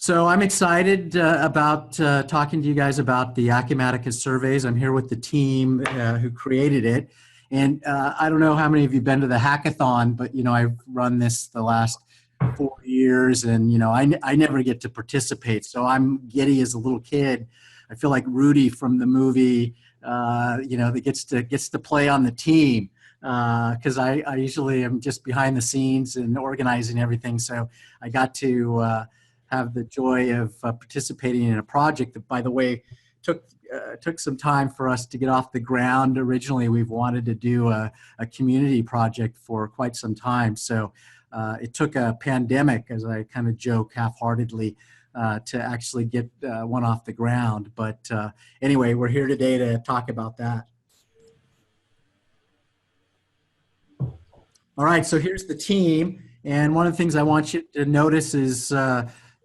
So I'm excited about talking to you guys about the Acumatica surveys. I'm here with the team who created it. And I don't know how many of you have been to the hackathon, but I've run this the last 4 years, and I never get to participate. So I'm giddy as a little kid. I feel like Rudy from the movie, that gets to play on the team. Because I usually am just behind the scenes and organizing everything. So I got to have the joy of participating in a project that, by the way, took some time for us to get off the ground. Originally, we've wanted to do a community project for quite some time. So it took a pandemic, as I kind of joke half-heartedly, to actually get one off the ground. But anyway, we're here today to talk about that. All right, so here's the team. And one of the things I want you to notice is,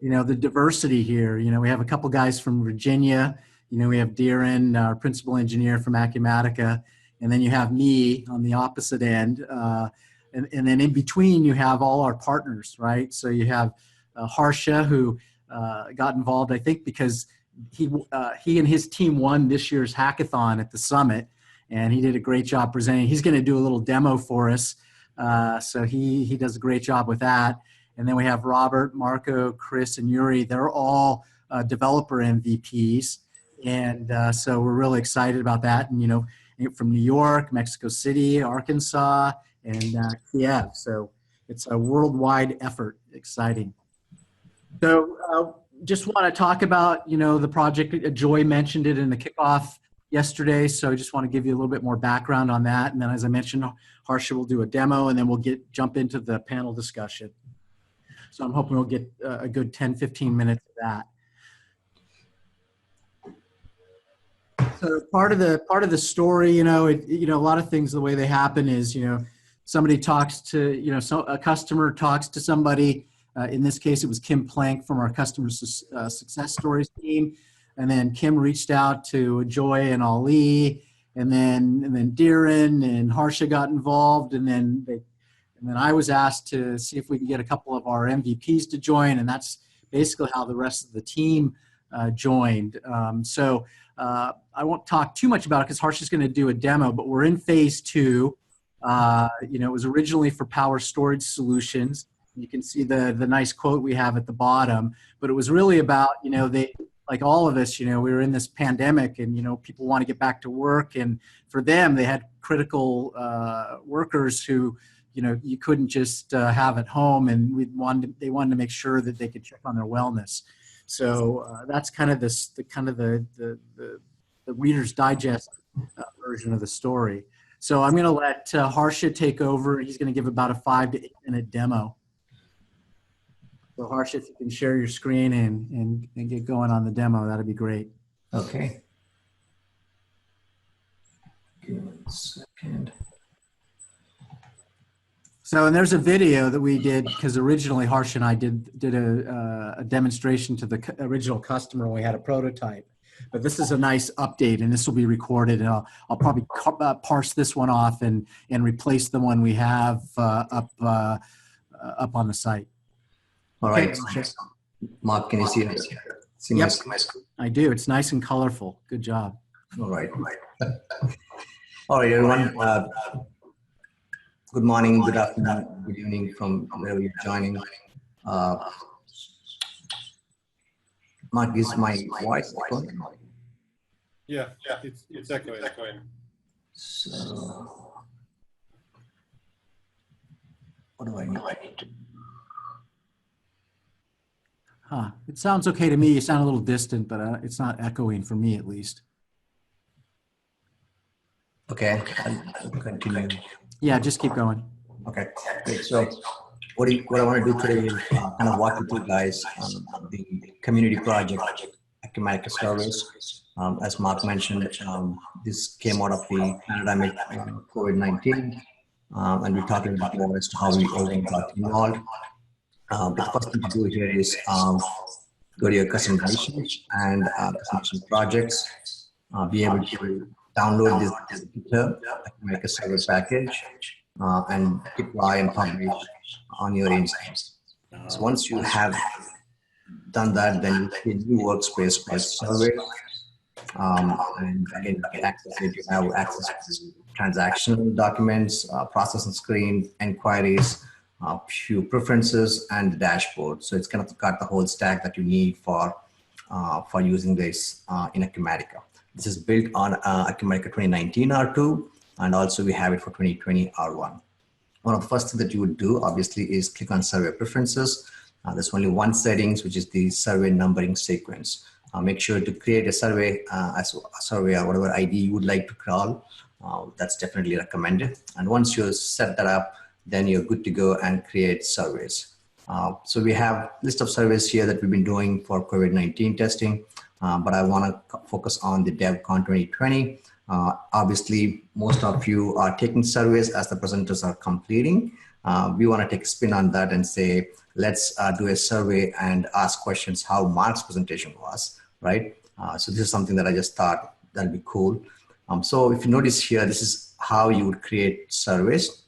the diversity here. We have a couple guys from Virginia. We have Darren, our principal engineer from Acumatica. And then you have me on the opposite end. And then in between, you have all our partners, right? So you have Harsha, who got involved, I think, because he and his team won this year's hackathon at the summit. And he did a great job presenting. He's going to do a little demo for us. So he does a great job with that. And then we have Robert, Marco, Chris, and Yuri. They're all developer MVPs. And so we're really excited about that. And, from New York, Mexico City, Arkansas, and Kiev. So it's a worldwide effort. Exciting. So just want to talk about, the project. Joy mentioned it in the kickoff yesterday, so I just want to give you a little bit more background on that. And then, as I mentioned, Harsha will do a demo, and then we'll jump into the panel discussion. So I'm hoping we'll get a good 10, 15 minutes of that. So part of the story, a lot of things, the way they happen is, somebody talks to, a customer talks to somebody. In this case, it was Kim Plank from our customer success stories team. And then Kim reached out to Joy and Ali, and then Darren and Harsha got involved, and then I was asked to see if we could get a couple of our MVPs to join, and that's basically how the rest of the team joined. So I won't talk too much about it because Harsha's going to do a demo, but we're in phase 2. It was originally for power storage solutions. You can see the nice quote we have at the bottom, but it was really about, they, like all of us, we were in this pandemic, and, people want to get back to work. And for them, they had critical workers who, you couldn't just have at home, and they wanted to make sure that they could check on their wellness. So that's kind of the Reader's Digest version of the story. So I'm going to let Harsha take over. He's going to give about a 5 to 8 minute demo. So Harsha, if you can share your screen and get going on the demo, that'd be great. Okay. Give me 1 second. So, and there's a video that we did, because originally Harsha and I did a demonstration to the original customer when we had a prototype. But this is a nice update, and this will be recorded. And I'll probably parse this one off and replace the one we have up on the site. All right. Mark, can you see it? Yep, I do. It's nice and colorful. Good job. All right. All right, everyone. Good morning, good afternoon, good evening from wherever you're joining. Mark, is my voice echoing? Yeah, it's echoing. So, what do I need to do? It sounds okay to me. You sound a little distant, but it's not echoing for me, at least. Okay, I'll continue. Yeah, just keep going. Okay, great. So what I want to do today is kind of walk you through, guys, the community project, Acumatica Service. As Mark mentioned, this came out of the pandemic, COVID-19, and we're talking about more as to how we all got involved. The first thing to do here is go to your customization and customization projects, be able to download this GitHub Acumatica Service package and deploy and publish on your instance. So once you have done that, then you see a new workspace called survey. And again, you can access it. You have access to transactional documents, processing screen, inquiries, few preferences, and the dashboard. So it's kind of got the whole stack that you need for using this in Acumatica. This is built on Acumatica 2019 R2, and also we have it for 2020 R1. One of the first things that you would do, obviously, is click on survey preferences. There's only one settings, which is the survey numbering sequence. Make sure to create a survey as a survey or whatever ID you would like to crawl. That's definitely recommended. And once you set that up, then you're good to go and create surveys. So we have a list of surveys here that we've been doing for COVID-19 testing, but I want to focus on the DevCon 2020. Obviously, most of you are taking surveys as the presenters are completing. We want to take a spin on that and say, let's do a survey and ask questions how Mark's presentation was, right? So this is something that I just thought that'd be cool. So if you notice here, this is how you would create surveys.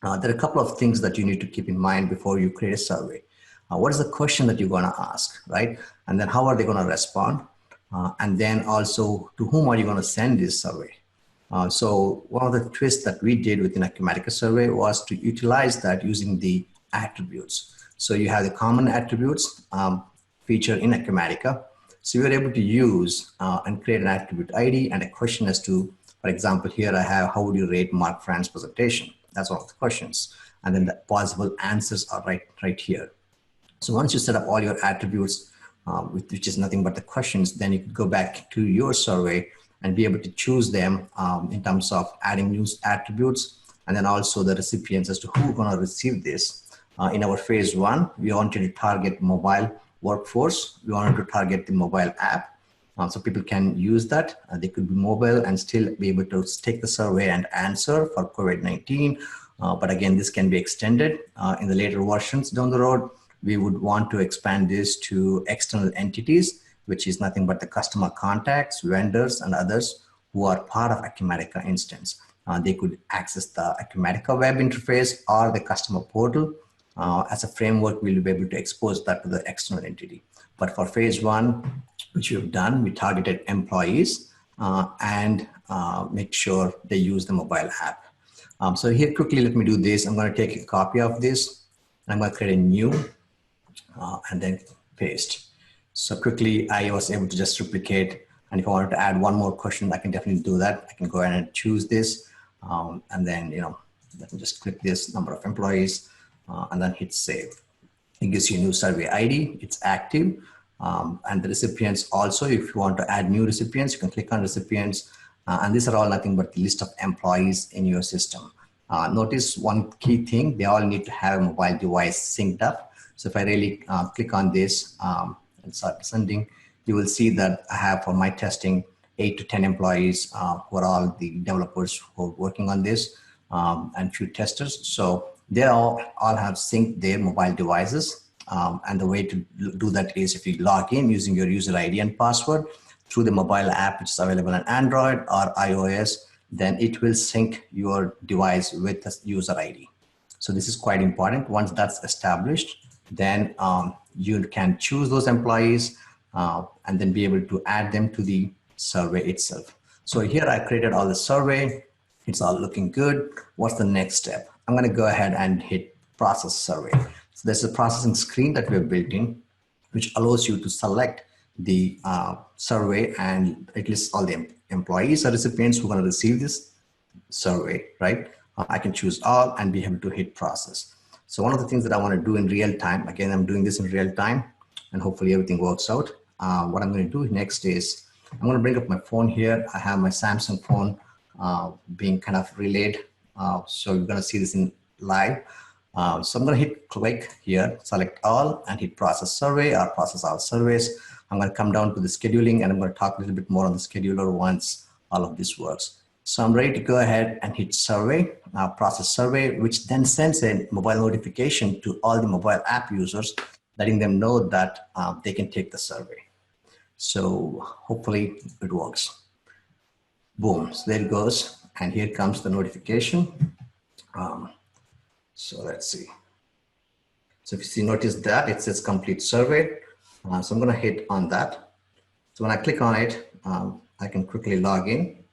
There are a couple of things that you need to keep in mind before you create a survey. What is the question that you're going to ask, right? And then how are they going to respond? And then also, to whom are you going to send this survey? So one of the twists that we did within Acumatica survey was to utilize that using the attributes. So you have the common attributes feature in Acumatica. So you're able to use and create an attribute ID and a question as to, for example, here I have, how would you rate Mark Fran's presentation? That's one of the questions. And then the possible answers are right here. So once you set up all your attributes, which is nothing but the questions, then you could go back to your survey and be able to choose them in terms of adding new attributes, and then also the recipients as to who's going to receive this. In our phase one, we wanted to target mobile workforce. We wanted to target the mobile app. So people can use that. They could be mobile and still be able to take the survey and answer for COVID-19. But again, this can be extended in the later versions down the road. We would want to expand this to external entities, which is nothing but the customer contacts, vendors, and others who are part of Acumatica instance. They could access the Acumatica web interface or the customer portal. As a framework, we'll be able to expose that to the external entity. But for phase one, which we've done, we targeted employees and make sure they use the mobile app. So here quickly, let me do this. I'm going to take a copy of this. I'm going to create a new and then paste. So quickly, I was able to just replicate. And if I wanted to add one more question, I can definitely do that. I can go ahead and choose this. And then, let me just click this number of employees and then hit save. It gives you a new survey ID. It's active. And the recipients also, if you want to add new recipients, you can click on recipients. And these are all nothing but the list of employees in your system. Notice one key thing, they all need to have a mobile device synced up. So if I really click on this and start sending, you will see that I have for my testing 8 to 10 employees who are all the developers who are working on this and few testers. So they all have synced their mobile devices. And the way to do that is if you log in using your user ID and password through the mobile app, which is available on Android or iOS, then it will sync your device with the user ID. So this is quite important. Once that's established, then you can choose those employees and then be able to add them to the survey itself. So here I created all the survey. It's all looking good. What's the next step? I'm going to go ahead and hit process survey. So there's a processing screen that we've built in, which allows you to select the survey, and it lists all the employees or recipients who are going to receive this survey, right? I can choose all and be able to hit process. So one of the things that I want to do in real time, again, I'm doing this in real time and hopefully everything works out. What I'm going to do next is I'm going to bring up my phone here. I have my Samsung phone being kind of relayed. So you're going to see this in live. So I'm going to hit click here, select all and hit process survey or process all surveys. I'm going to come down to the scheduling and I'm going to talk a little bit more on the scheduler once all of this works. So I'm ready to go ahead and hit survey, process survey, which then sends a mobile notification to all the mobile app users, letting them know that they can take the survey. So hopefully it works. Boom, so there it goes. And here comes the notification. So let's see. So if you see, notice that it says complete survey. So I'm going to hit on that. So when I click on it, I can quickly log in.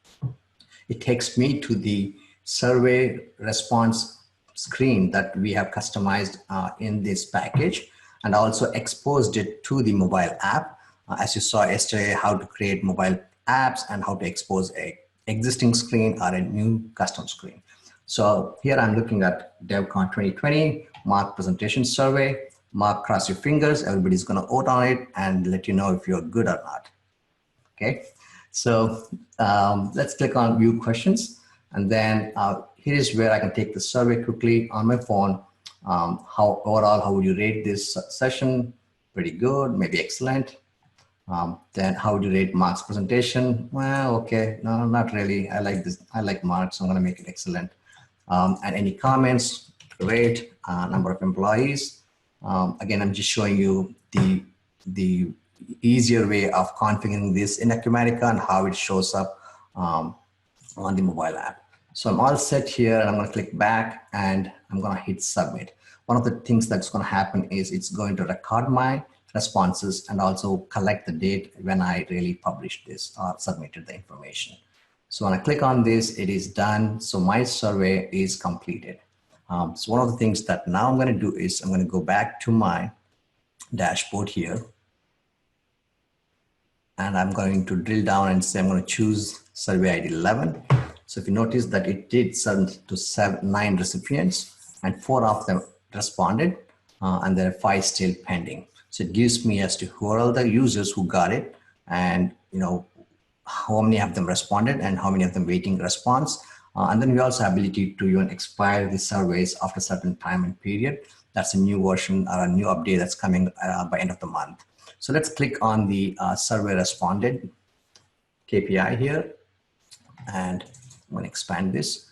It takes me to the survey response screen that we have customized in this package, and also exposed it to the mobile app. As you saw yesterday, how to create mobile apps and how to expose a existing screen or a new custom screen. So here I'm looking at DevCon 2020, Mark presentation survey. Mark, cross your fingers. Everybody's going to vote on it and let you know if you're good or not. Okay, so let's click on view questions. And then here is where I can take the survey quickly on my phone. How overall, how would you rate this session? Pretty good, maybe excellent. Then how would you rate Mark's presentation? Well, okay, no, not really. I like this. I like Mark, so I'm going to make it excellent. And any comments? Great. Number of employees. Again, I'm just showing you the easier way of configuring this in Acumatica and how it shows up on the mobile app. So I'm all set here, and I'm going to click back and I'm going to hit submit. One of the things that's going to happen is it's going to record my responses and also collect the date when I really published this or submitted the information. So when I click on this, it is done. So my survey is completed. So one of the things that now I'm going to do is I'm going to go back to my dashboard here. And I'm going to drill down and say I'm going to choose survey ID 11. So if you notice that it did send to 9 recipients and 4 of them responded, and there are 5 still pending. So it gives me as to who are all the users who got it, and how many of them responded and how many of them waiting response. And then we also have ability to even expire the surveys after a certain time and period. That's a new version or a new update that's coming by end of the month. So let's click on the survey responded KPI here, and I'm going to expand this.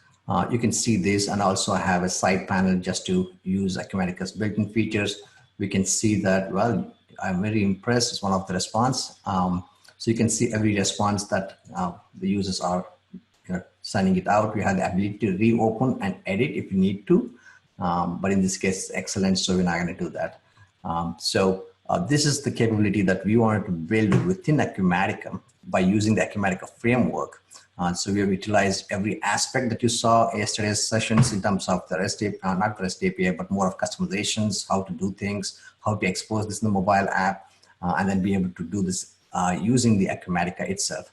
You can see this, and also I have a side panel just to use Acumatica's built-in features. We can see that, well, I'm very impressed. It's one of the response. So you can see every response that the users are sending it out. We have the ability to reopen and edit if you need to. But in this case, it's excellent, so we're not going to do that. This is the capability that we wanted to build within Acumatica by using the Acumatica framework. So we have utilized every aspect that you saw yesterday's sessions in terms of the REST API, not the REST API, but more of customizations, how to do things, how to expose this in the mobile app, and then be able to do this using the Acumatica itself.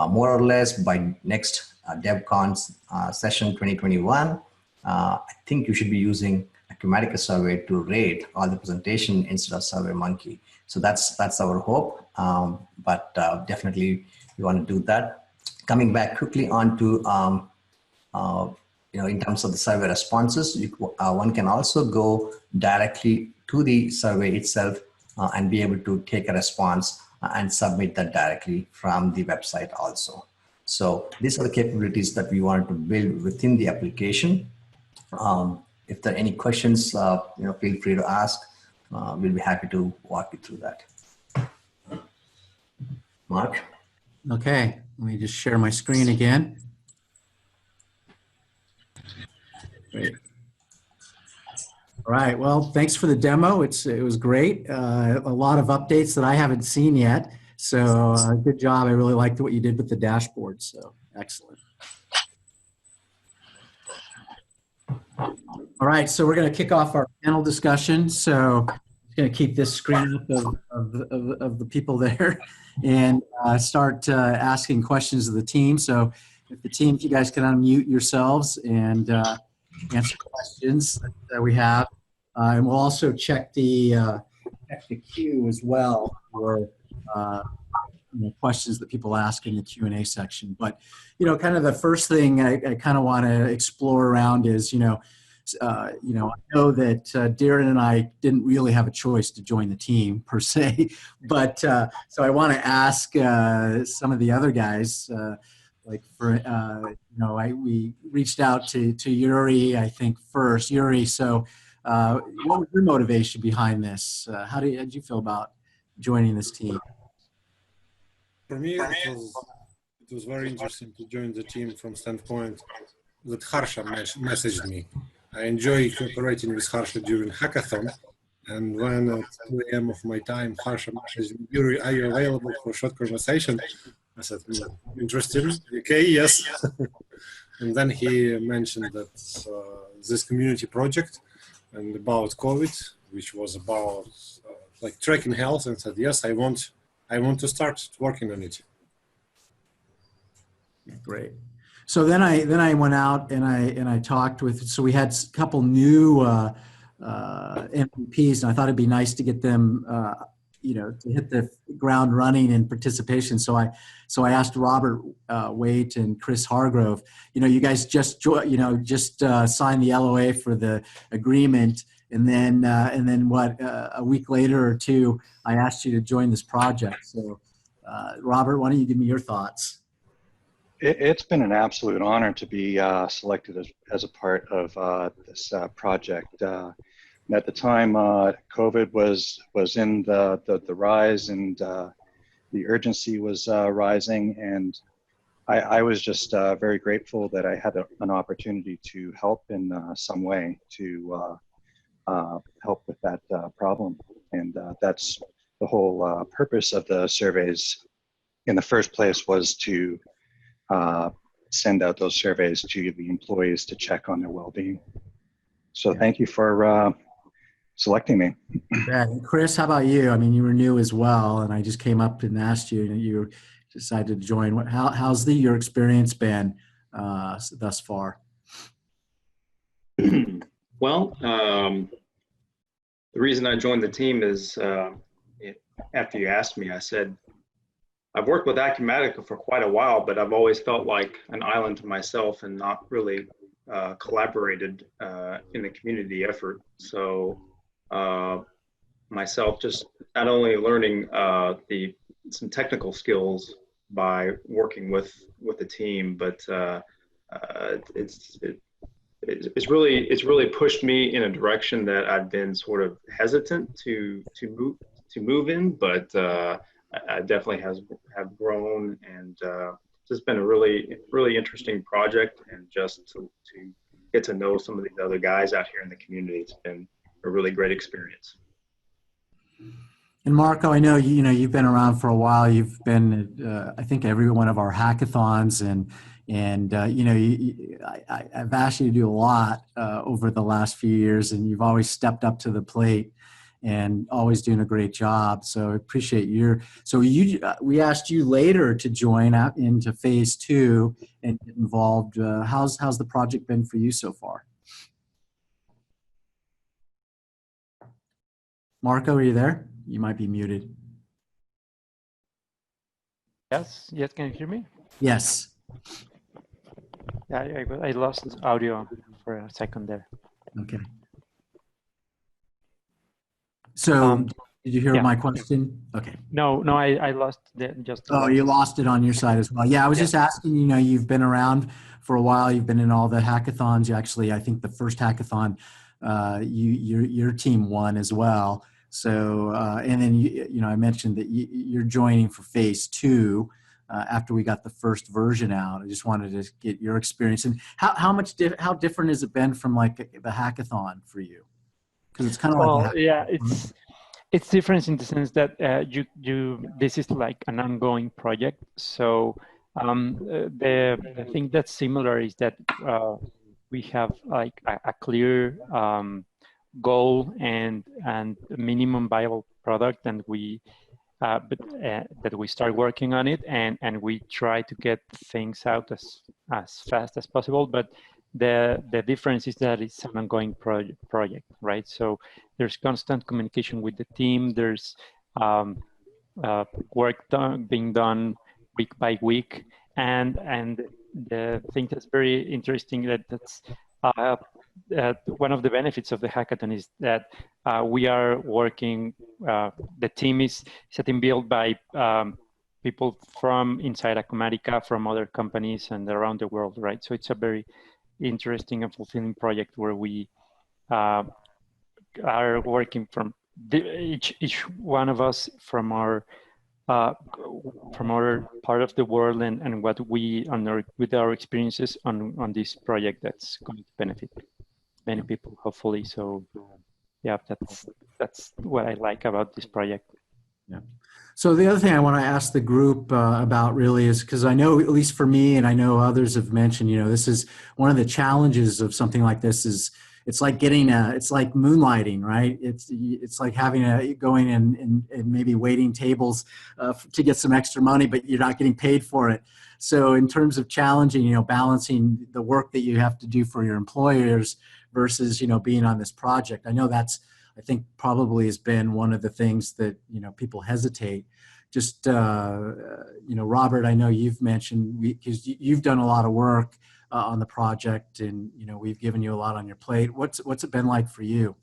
More or less by next DevCon session 2021, I think you should be using Acumatica survey to rate all the presentation instead of SurveyMonkey. So that's our hope, but definitely we want to do that. Coming back quickly on to, in terms of the survey responses, one can also go directly to the survey itself and be able to take a response and submit that directly from the website also. So these are the capabilities that we wanted to build within the application. If there are any questions, feel free to ask. We'll be happy to walk you through that. Mark? Okay, let me just share my screen again. Great. All right, well, thanks for the demo. It was great. A lot of updates that I haven't seen yet. So good job. I really liked what you did with the dashboard. So excellent. All right, so we're going to kick off our panel discussion. So I'm going to keep this screen up of the people there and start asking questions of the team. So if you guys can unmute yourselves and answer questions that we have. And we'll also check the queue as well for questions that people ask in the Q&A section. But, kind of the first thing I kind of want to explore around is, I know that Darren and I didn't really have a choice to join the team per se, but so I want to ask some of the other guys, we reached out to Yuri, I think first. Yuri, so what was your motivation behind this? How did you feel about joining this team? For me, it was very interesting to join the team from standpoint that Harsha messaged me. I enjoy cooperating with Harsha during hackathon, And when at 2 a.m. of my time, Harsha messaged me, are you available for a short conversation? I said, interesting. Okay, yes. And then he mentioned that this community project and about COVID, which was about like tracking health, and said, yes, I want to start working on it. Great. So then I went out and I talked with. So we had a couple new MVPs, and I thought it'd be nice to get them, to hit the ground running in participation. So I asked Robert Waite and Chris Hargrove. You guys just signed the LOA for the agreement, and then a week later or two, I asked you to join this project. So Robert, why don't you give me your thoughts? It's been an absolute honor to be selected as a part of this project. At the time, COVID was in the rise, and the urgency was rising, and I was just very grateful that I had an opportunity to help in some way to help with that problem. And that's the whole purpose of the surveys in the first place, was to send out those surveys to the employees to check on their well-being. So thank you for selecting me. Yeah. And Chris, how about you? I mean, you were new as well, and I just came up and asked you, and you decided to join. How's your experience been thus far? Well, the reason I joined the team is after you asked me, I said, I've worked with Acumatica for quite a while, but I've always felt like an island to myself and not really collaborated in the community effort. So myself just not only learning some technical skills by working with the team, but it's really pushed me in a direction that I've been sort of hesitant to move in, but I definitely have grown, and it's been a really interesting project, and just to get to know some of these other guys out here in the community, it's been a really great experience. And Marco, I know you've been around for a while. You've been at, I think, every one of our hackathons, and I've asked you to do a lot over the last few years, and you've always stepped up to the plate and always doing a great job. So I appreciate we asked you later to join out into phase 2 and get involved. How's the project been for you so far? Marco, are you there? You might be muted. Yes, can you hear me? Yes. Yeah, I lost audio for a second there. Okay. So did you hear my question? Okay. No, I lost just. Oh, you lost it on your side as well. Yeah, I was just asking, you've been around for a while. You've been in all the hackathons. You actually, I think the first hackathon, your team won as well. So, and then, I mentioned that you're joining for phase 2 after we got the first version out. I just wanted to get your experience. And how different has it been from like the hackathon for you? Because it's kind of it's different in the sense that this is like an ongoing project. So the thing that's similar is that we have like a clear goal and a minimum viable product, and that we start working on it, and we try to get things out as fast as possible. But the difference is that it's an ongoing project, right? So there's constant communication with the team. There's work being done week by week, and the thing that's very interesting that's one of the benefits of the hackathon is that we are working. The team is a team built by people from inside Acumatica, from other companies, and around the world, right? So it's a very interesting and fulfilling project where we are working from each one of us from our part of the world, and what we with our experiences on this project that's going to benefit many people, hopefully. So yeah, that's what I like about this project. Yeah. So the other thing I want to ask the group about really is, because I know, at least for me, and I know others have mentioned, this is one of the challenges of something like this is it's like it's like moonlighting, right? It's like going and maybe waiting tables to get some extra money, but you're not getting paid for it. So in terms of challenging, balancing the work that you have to do for your employers versus, being on this project, I know I think probably has been one of the things that, people hesitate. Just, Robert, I know you've mentioned, because you've done a lot of work on the project, and, we've given you a lot on your plate. What's it been like for you?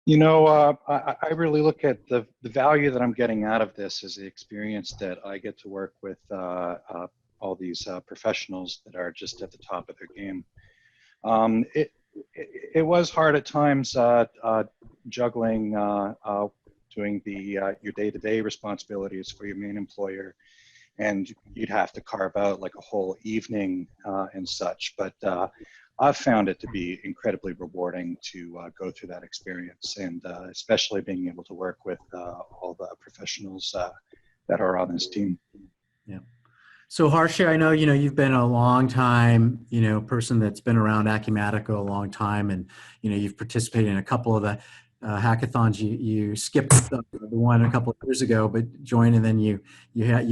I really look at the value that I'm getting out of this as the experience that I get to work with all these professionals that are just at the top of their game. It was hard at times juggling doing your day-to-day responsibilities for your main employer, and you'd have to carve out like a whole evening and such. But I've found it to be incredibly rewarding to go through that experience, and especially being able to work with all the professionals that are on this team. Yeah. So Harsha, I know, you've been a long time, person that's been around Acumatica a long time, and, you've participated in a couple of the hackathons. You skipped the one a couple of years ago, but joined, and then you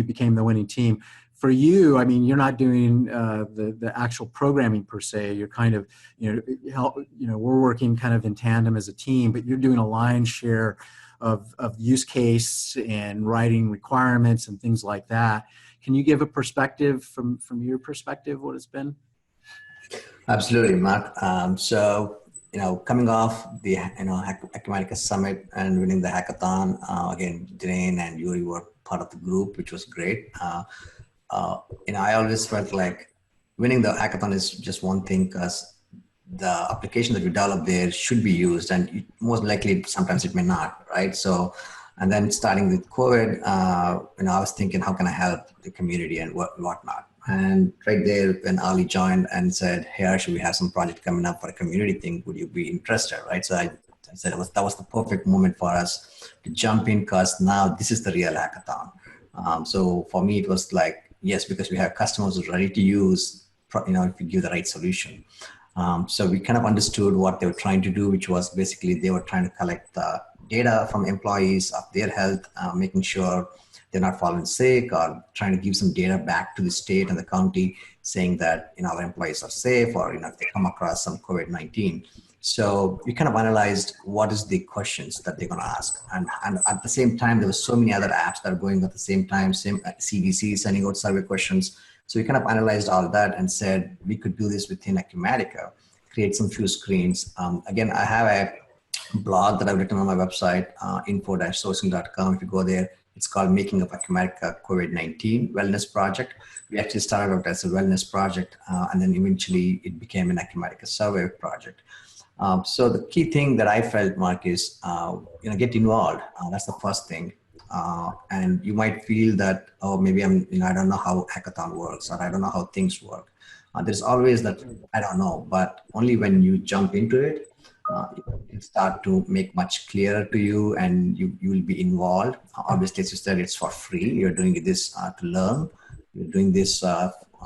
became the winning team. For you, I mean, you're not doing the actual programming per se. You're kind of, we're working kind of in tandem as a team, but you're doing a lion's share of use case and writing requirements and things like that. Can you give a perspective from your perspective, what it's been? Absolutely, Mark. So, coming off the, Acumatica Summit and winning the hackathon, again, Dinesh and Yuri were part of the group, which was great. I always felt like winning the hackathon is just one thing, because the application that we develop there should be used, and most likely sometimes it may not, right? So, and then starting with COVID, I was thinking, how can I help the community and whatnot? And right there, when Ali joined and said, "Hey, Arsh, we have some project coming up for a community thing. Would you be interested?" Right? So I said that was the perfect moment for us to jump in, because now this is the real hackathon. So for me, it was like, yes, because we have customers who are ready to use, if we give the right solution. So we kind of understood what they were trying to do, which was basically they were trying to collect the data from employees of their health, making sure they're not falling sick, or trying to give some data back to the state and the county saying that, our employees are safe, or, if they come across some COVID-19. So we kind of analyzed what is the questions that they're going to ask. And at the same time, there were so many other apps that are going at the same time, same CDC sending out survey questions. So we kind of analyzed all of that and said, we could do this within Acumatica, create some few screens. Again, I have a blog that I've written on my website, info-sourcing.com. If you go there, it's called Making of Acumatica COVID-19 Wellness Project. We actually started out as a wellness project, and then eventually it became an Acumatica survey project. So the key thing that I felt, Mark, is, get involved. That's the first thing. And you might feel that, oh, maybe I don't know how hackathon works, or I don't know how things work. There's always that, I don't know, but only when you jump into it, it start to make much clearer to you, and you will be involved. Obviously, as you said, it's for free. You're doing this to learn. You're doing this,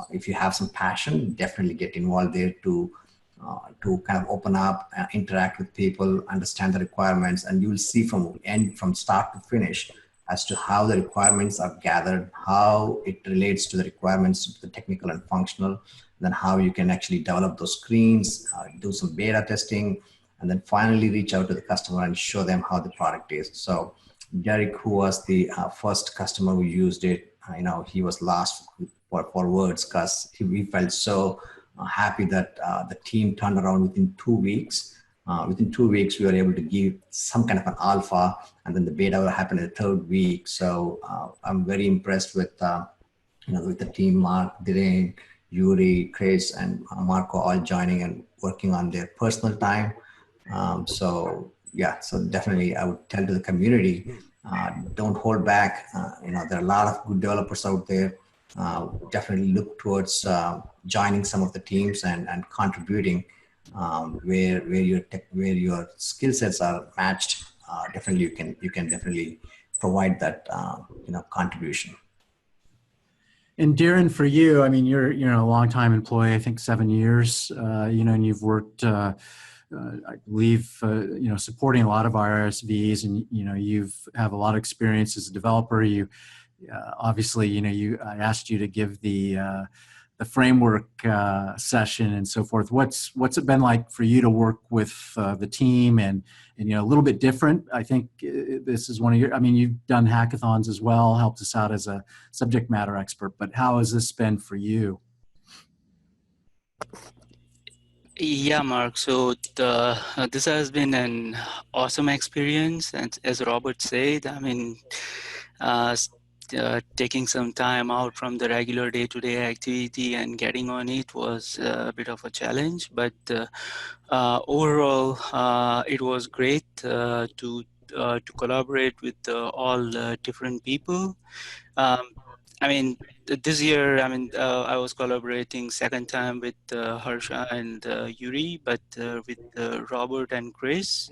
if you have some passion, definitely get involved there to kind of open up, interact with people, understand the requirements, and you will see from start to finish as to how the requirements are gathered, how it relates to the requirements, the technical and functional, and then how you can actually develop those screens, do some beta testing, and then finally reach out to the customer and show them how the product is. So Derek, who was the first customer who used it, he was lost for words, because we felt so happy that the team turned around within 2 weeks. Within 2 weeks, we were able to give some kind of an alpha, and then the beta will happen in the 3rd week. So I'm very impressed with, with the team, Mark, Diren, Yuri, Chris, and Marco all joining and working on their personal time. So definitely I would tell to the community, don't hold back. There are a lot of good developers out there. Definitely look towards joining some of the teams and contributing. where your skill sets are matched, definitely you can definitely provide that contribution. And Darren, for you, I mean, you're a longtime employee. I think 7 years. And you've worked, I believe, supporting a lot of RSVs, and you've have a lot of experience as a developer. You obviously, I asked you to give the framework session and so forth. What's it been like for you to work with the team and a little bit different? I think this is one of your, I mean, you've done hackathons as well, helped us out as a subject matter expert, but how has this been for you? Yeah, Mark. So this has been an awesome experience, and as Robert said, I mean, taking some time out from the regular day-to-day activity and getting on it was a bit of a challenge, but overall, it was great to collaborate with all different people. I mean, this year, I mean, I was collaborating second time with Harsha and Yuri, but with Robert and Chris,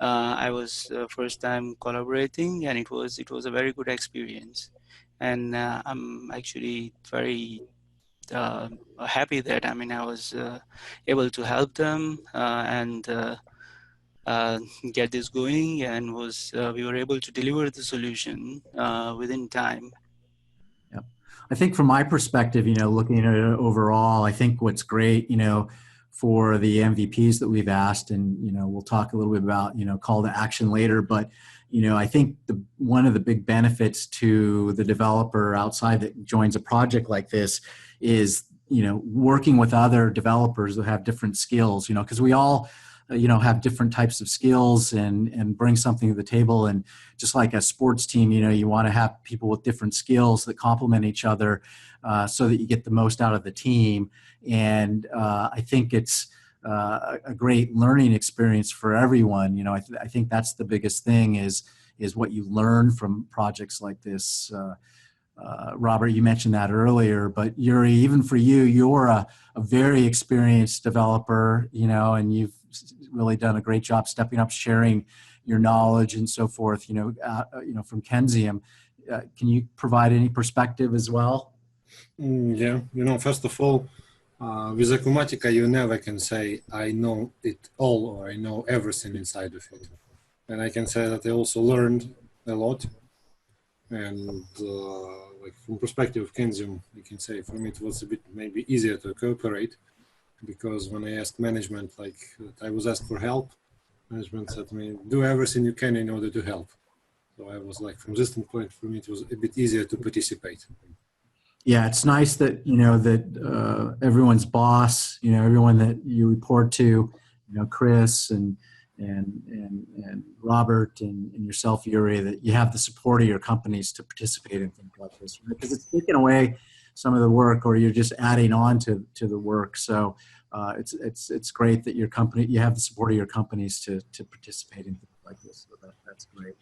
I was first time collaborating, and it was a very good experience. And I'm actually very happy that, I mean, I was able to help them and get this going, and we were able to deliver the solution within time. Yep. I think from my perspective, looking at it overall, I think what's great, for the MVPs that we've asked, and, we'll talk a little bit about, call to action later, but, I think one of the big benefits to the developer outside that joins a project like this is, working with other developers that have different skills, because we all, have different types of skills and bring something to the table. And just like a sports team, you want to have people with different skills that complement each other so that you get the most out of the team. And I think it's a great learning experience for everyone. I think that's the biggest thing is what you learn from projects like this. Robert, you mentioned that earlier, but Yuri, even for you, you're a very experienced developer, and you've really done a great job stepping up, sharing your knowledge and so forth, from Kenzium. Can you provide any perspective as well? Yeah, first of all, with Acumatica, you never can say, I know it all or I know everything inside of it. And I can say that I also learned a lot. And like from perspective of Kenzium, I can say for me it was a bit maybe easier to cooperate, because when I asked management, I was asked for help, management said to me, do everything you can in order to help. So I was like, from this standpoint, for me, it was a bit easier to participate. Yeah, it's nice that, that everyone's boss, everyone that you report to, Chris and Robert and yourself, Yuri, that you have the support of your companies to participate in things like this, right? Because it's taking away some of the work, or you're just adding on to the work. So it's great that you have the support of your companies to participate in things like this. So that's great.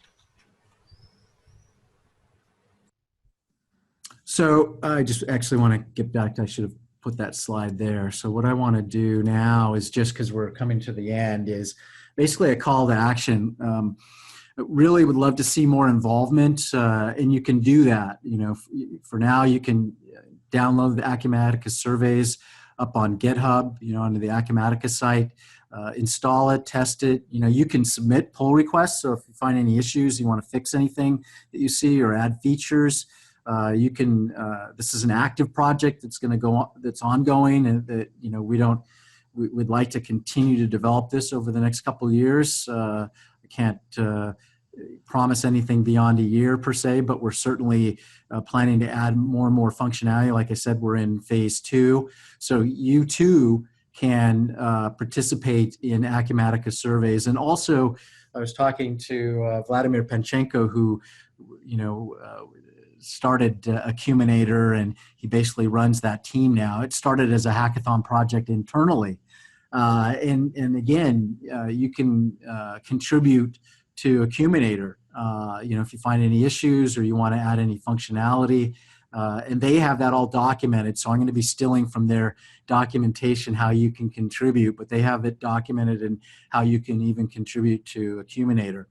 So I just actually want to get back to, I should have put that slide there. So what I want to do now is, just because we're coming to the end, is basically a call to action. Really would love to see more involvement, and you can do that. For now, you can download the Acumatica surveys up on GitHub, onto the Acumatica site, install it, test it. You can submit pull requests. So if you find any issues, you want to fix anything that you see or add features, you can. This is an active project that's going to go on, that's ongoing, and that we'd like to continue to develop this over the next couple of years. I can't promise anything beyond a year per se, but we're certainly planning to add more and more functionality. Like I said, we're in phase 2. So you too can participate in Acumatica surveys. And also, I was talking to Vladimir Panchenko, who, started Acuminator, and he basically runs that team now. It started as a hackathon project internally. And again, you can contribute to Acuminator. If you find any issues or you want to add any functionality, And they have that all documented. So I'm going to be stealing from their documentation how you can contribute, but they have it documented and how you can even contribute to Acuminator.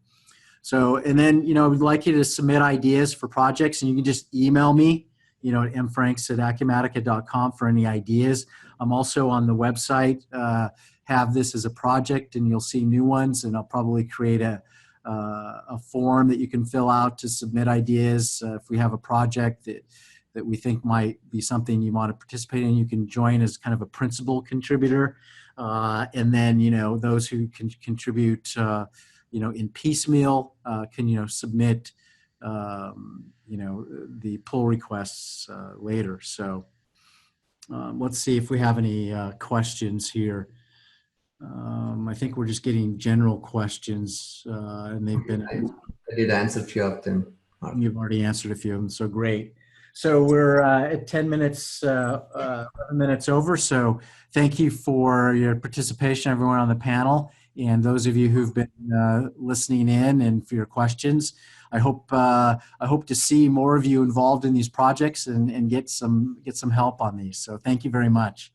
So, and then, we'd like you to submit ideas for projects, and you can just email me, at mfranks@acumatica.com for any ideas. I'm also on the website, have this as a project, and you'll see new ones, and I'll probably create a form that you can fill out to submit ideas. If we have a project that we think might be something you want to participate in, you can join as kind of a principal contributor. And then, those who can contribute, in piecemeal, can, submit, the pull requests later. So let's see if we have any questions here. I think we're just getting general questions, and they've been. I did answer a few of them. You've already answered a few of them, so great. So we're at 10 minutes, 11 minutes over. So thank you for your participation, everyone on the panel, and those of you who've been listening in, and for your questions. I hope to see more of you involved in these projects and get some help on these. So thank you very much.